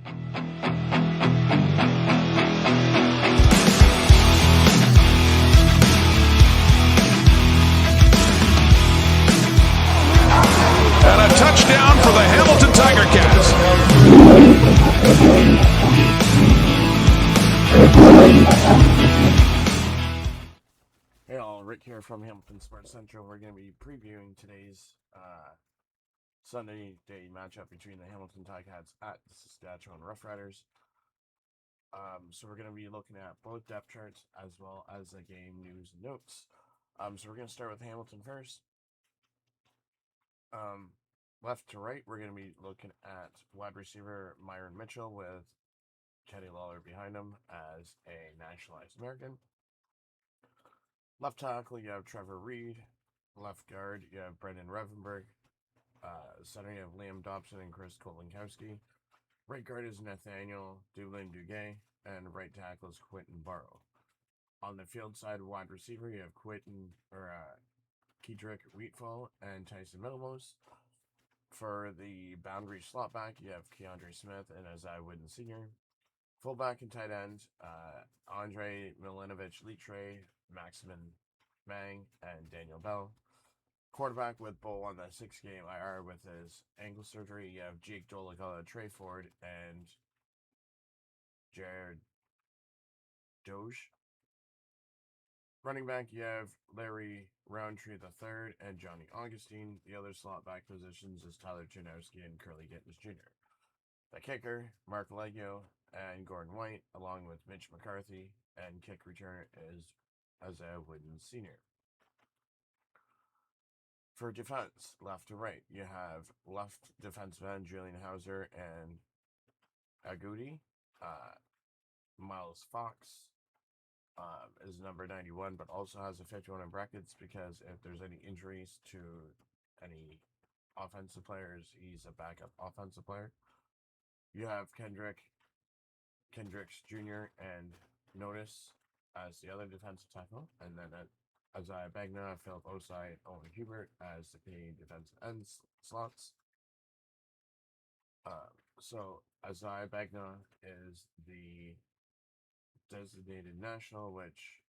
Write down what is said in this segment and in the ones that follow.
And a touchdown for the Hamilton Tiger Cats. Hey all, Rick here from Hamilton Sports Central. We're going to be previewing today's Sunday day matchup between the Hamilton Ticats at the Saskatchewan Roughriders. So we're going to be looking at both depth charts as well as the game news and notes. So we're going to start with Hamilton first. Left to right, we're going to be looking at wide receiver Myron Mitchell with Kenny Lawler behind him as a nationalized American. Left tackle, you have Trevor Reed. Left guard, you have Brendan Revenberg. Center, you have Liam Dobson and Chris Kolinkowski. Right guard is Nathaniel Dublin-Duguay. And right tackle is Quentin Barrow. On the field side, wide receiver, you have Kedrick Wheatfall and Tyson Middlemos. For the boundary slot back, you have Keandre Smith and Isaiah Wooden Sr. Fullback and tight end, Andre Milinovich-Litre, Maximin Mang, and Daniel Bell. Quarterback with Bull on the 6-game IR with his ankle surgery. You have Jake Dolegala, Trey Ford, and Jared Doge. Running back, you have Larry Roundtree III and Johnny Augustine. The other slot back positions is Tyler Janowski and Curly Gittens Jr. The kicker, Mark Leggio and Gordon White, along with Mitch McCarthy, and kick returner is Isaiah Wooden Sr. For defense, left to right, you have left defensive end Julian Hauser and Agudi. Miles Fox is number 91, but also has a 51 in brackets because if there's any injuries to any offensive players, he's a backup offensive player. You have Kendricks Jr. and Notice as the other defensive tackle, and then Isaiah Bagna, Philip Osai, and Owen Hubert as the Canadian defensive end slots. So Isaiah Bagna is the designated national, which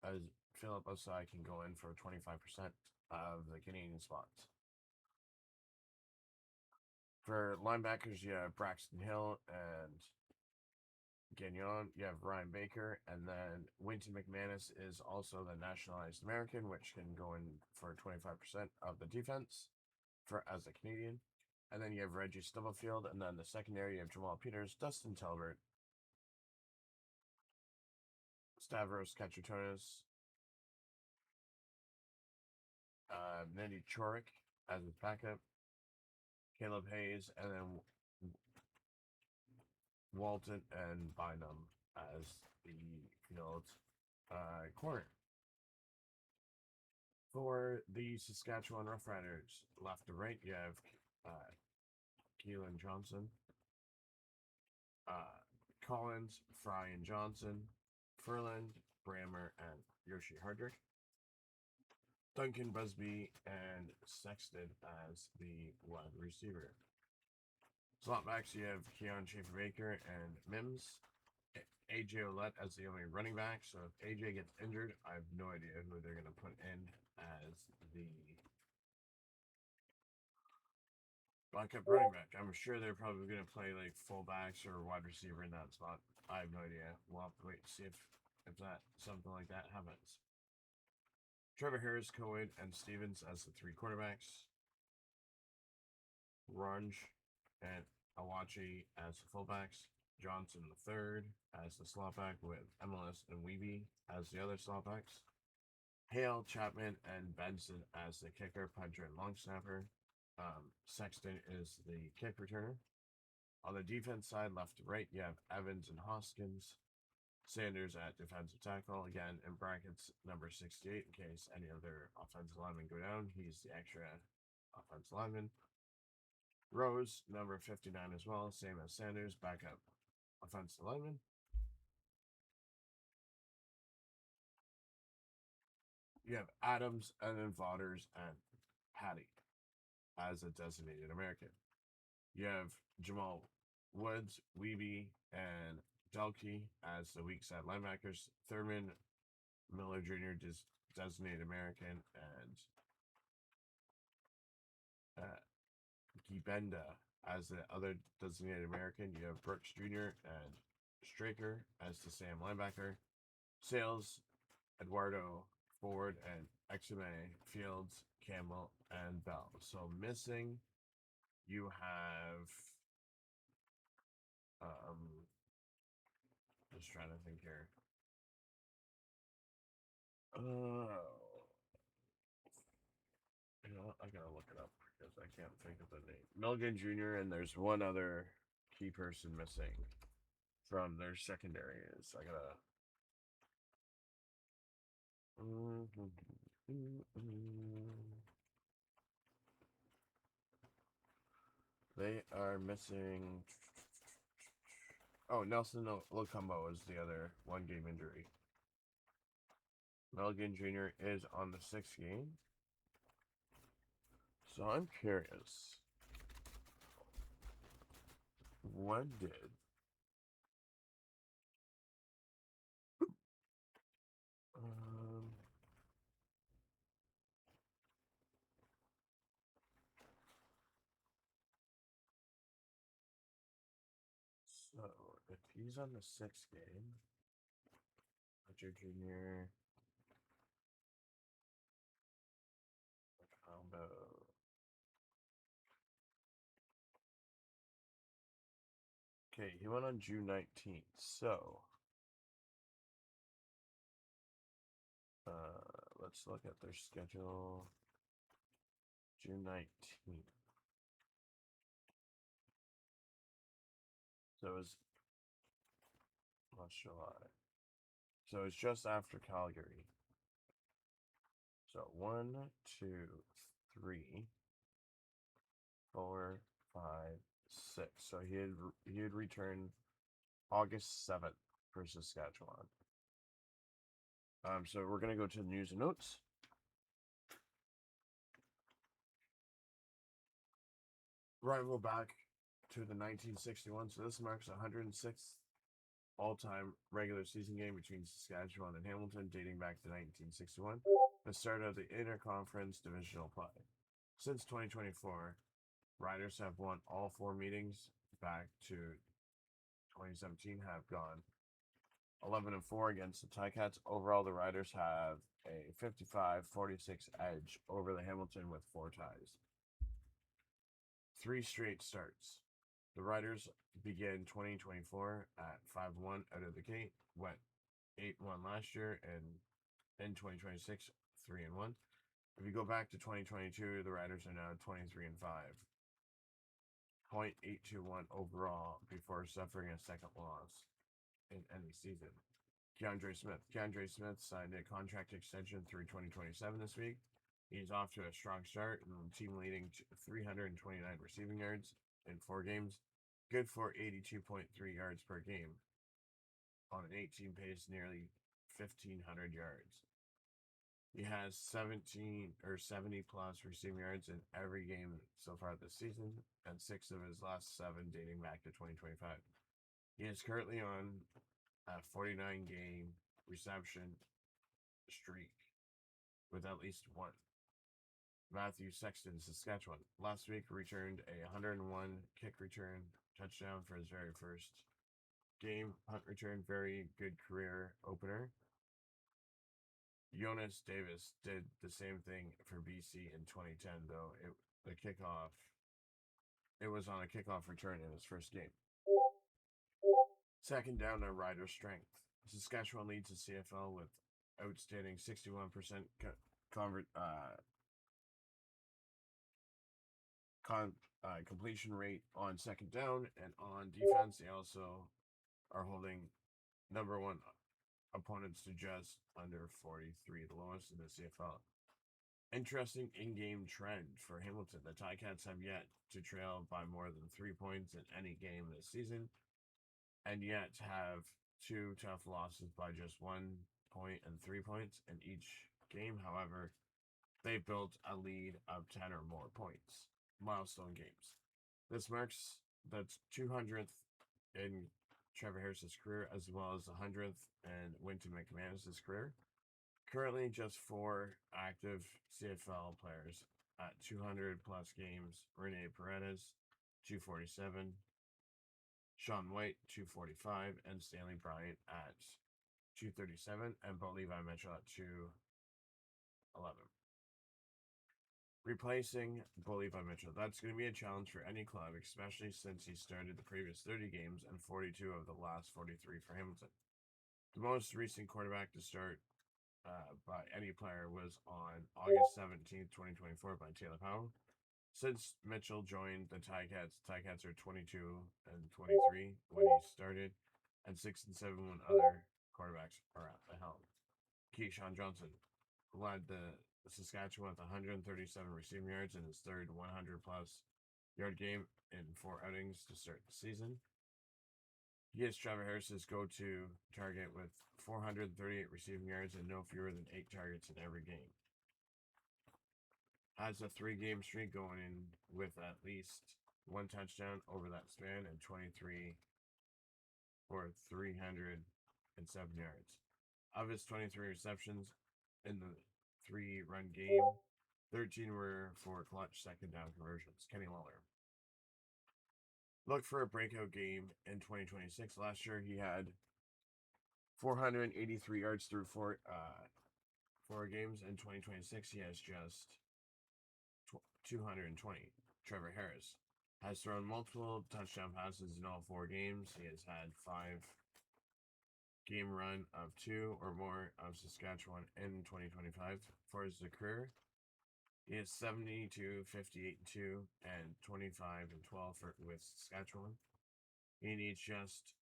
as Philip Osai can go in for 25% of the Canadian spots. For linebackers, you have Braxton Hill and Gagnon. You have Ryan Baker, and then Winton McManus is also the nationalized American, which can go in for 25% of the defense as a Canadian. And then you have Reggie Stubblefield, and then the secondary, you have Jamal Peters, Dustin Talbert, Stavros Katratonis, Nedy Chorik as his backup, Caleb Hayes, and then Walton and Bynum as the field corner. For the Saskatchewan Roughriders, left to right, you have Keelan Johnson, Collins, Fry and Johnson, Furland, Brammer, and Yoshi Hardrick. Duncan Busby and Sexton as the wide receiver. Slot backs, you have Keon Schaefer-Baker and Mims. AJ Ouellette as the only running back. So if AJ gets injured, I have no idea who they're going to put in as the backup running back. I'm sure they're probably going to play like fullbacks or wide receiver in that spot. I have no idea. We'll have to wait and see if that something like that happens. Trevor Harris, Cohen, and Stevens as the three quarterbacks. Runge and Awachi as the fullbacks. Johnson III as the slot back with MLS and Weeby as the other slot backs. Hale, Chapman, and Benson as the kicker, puncher, and long snapper. Sexton is the kick returner. On the defense side, left to right, you have Evans and Hoskins. Sanders at defensive tackle, again in brackets, number 68, in case any other offensive linemen go down. He's the extra offensive lineman. Rose, number 59 as well, same as Sanders, backup offensive lineman. You have Adams, and then Vaughters, and Patty as a designated American. You have Jamal Woods, Weeby, and Delkey as the weak side linebackers. Thurman, Miller Jr., designated American, and Gibenda as the other designated American. You have Brooks Jr. and Straker as the Sam linebacker. Sales, Eduardo, Ford, and Exime, Fields, Campbell, and Bell. So missing, you have just trying to think here. You know what? I gotta look it up because I can't think of the name. Milligan Jr. and there's one other key person missing from their secondary. Is I gotta. They are missing. Oh, Nelson Locumbo is the other 1 game injury. Milligan Jr. is on the 6th game. So I'm curious. When did so if he's on the 6th game, Roger Jr. Combo. Okay, he went on June 19th. So let's look at their schedule. June 19th. So it was July. So it's just after Calgary. So 1, 2, 3, 4, 5, 6. So he had returned August 7th for Saskatchewan. So we're gonna go to the news and notes. Rival back to the 1961. So this marks 106th all-time regular season game between Saskatchewan and Hamilton, dating back to 1961, the start of the interconference divisional play. Since 2024, Riders have won all 4 meetings. Back to 2017, have gone 11-4 against the Ticats. Overall, the Riders have a 55-46 edge over the Hamilton with 4 ties. 3 straight starts. The Riders began 2024 at 5-1 out of the gate, went 8-1 last year, and in 2026, 3-1. If you go back to 2022, the Riders are now 23-5. 0.821 overall before suffering a second loss in any season. Keandre Smith signed a contract extension through 2027 this week. He's off to a strong start and team leading 329 receiving yards in 4 games. Good for 82.3 yards per game on an 18 pace, nearly 1,500 yards. He has 70 plus receiving yards in every game so far this season, and 6 of his last 7 dating back to 2025. He is currently on a 49-game reception streak with at least 1. Matthew Sexton, Saskatchewan, last week returned a 101 kick return touchdown for his very first game. Punt return, very good career opener. Jonas Davis did the same thing for BC in 2010, though it was on a kickoff return in his first game. Second down to Rider strength. Saskatchewan leads the CFL with outstanding 61% completion rate on second down, and on defense, they also are holding number 1 opponents to just under 43, the lowest in the CFL. Interesting in-game trend for Hamilton. The Ticats have yet to trail by more than 3 points in any game this season, and yet have 2 tough losses by just 1 point and 3 points in each game. However, they built a lead of 10 or more points. Milestone games. This marks the 200th in Trevor Harris's career, as well as the 100th in Wynton McManus's career. Currently, just 4 active CFL players at 200 plus games: Rene Paredes, 247, Sean White, 245, and Stanley Bryant at 237, and Bo Levi Mitchell at 211. Replacing Bo Levi Mitchell. That's going to be a challenge for any club, especially since he started the previous 30 games and 42 of the last 43 for Hamilton. The most recent quarterback to start by any player was on August 17th, 2024 by Taylor Powell. Since Mitchell joined the Ticats are 22 and 23 when he started, and 6 and 7 when other quarterbacks are at the helm. Keyshawn Johnson led the Saskatchewan with 137 receiving yards in his third 100 plus yard game in 4 outings to start the season. He is Trevor Harris's go-to target with 438 receiving yards and no fewer than 8 targets in every game. Has a 3-game streak going in with at least 1 touchdown over that span and 23 for 307 yards. Of his 23 receptions in the 3-run game, 13 were for clutch second down conversions. Kenny Lawler. Look for a breakout game in 2026. Last year he had 483 yards through 4 games. In 2026 he has just 220. Trevor Harris has thrown multiple touchdown passes in all 4 games. He has had 5-game run of 2 or more of Saskatchewan in 2025. For his career, he is 72, 58, 2, and 25 and 12 with Saskatchewan. He needs just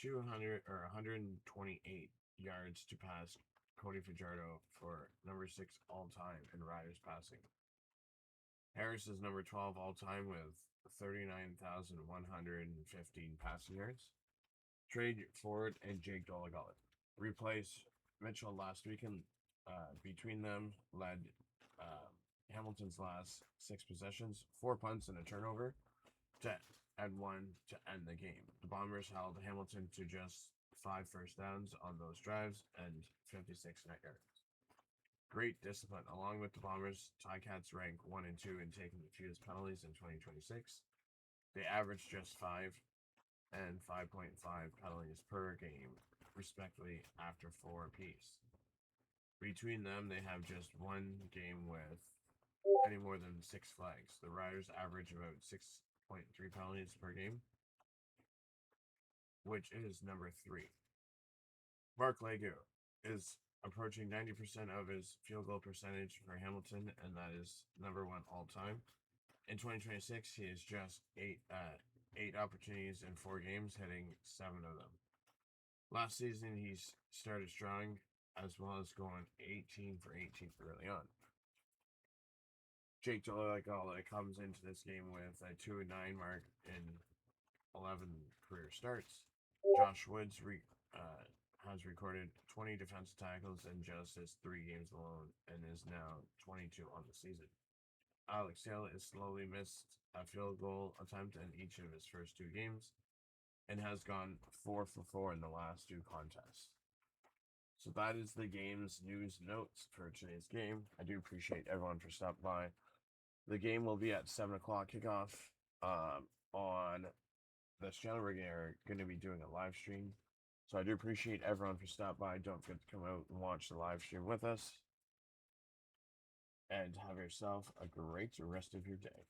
200 or 128 yards to pass Cody Fajardo for number 6 all time in Riders passing. Harris is number 12 all time with 39,115 passing yards. Trade forward and Jake Dolegala. Replace Mitchell last weekend. Between them, led Hamilton's last 6 possessions, 4 punts and a turnover, and 1 to end the game. The Bombers held Hamilton to just 5 first downs on those drives and 56 net yards. Great discipline. Along with the Bombers, Ticats rank 1 and 2 in taking the fewest penalties in 2026. They average just 5 and 5.5 penalties per game, respectively, after 4 apiece. Between them, they have just 1 game with any more than 6 flags. The Riders average about 6.3 penalties per game, which is number 3. Mark Legu is approaching 90% of his field goal percentage for Hamilton, and that is number 1 all time. In 2026, he has just 8 opportunities in 4 games, hitting 7 of them. Last season, he started strong, as well as going 18 for 18 early on. Jake Dolegala comes into this game with a 2-9 mark in 11 career starts. Josh Woods has recorded 20 defensive tackles in just his 3 games alone and is now 22 on the season. Alex Hale has slowly missed a field goal attempt in each of his first 2 games and has gone 4 for 4 in the last 2 contests. So that is the game's news notes for today's game. I do appreciate everyone for stopping by. The game will be at 7 o'clock kickoff on this channel. We're going to be doing a live stream. So I do appreciate everyone for stopping by. Don't forget to come out and watch the live stream with us. And have yourself a great rest of your day.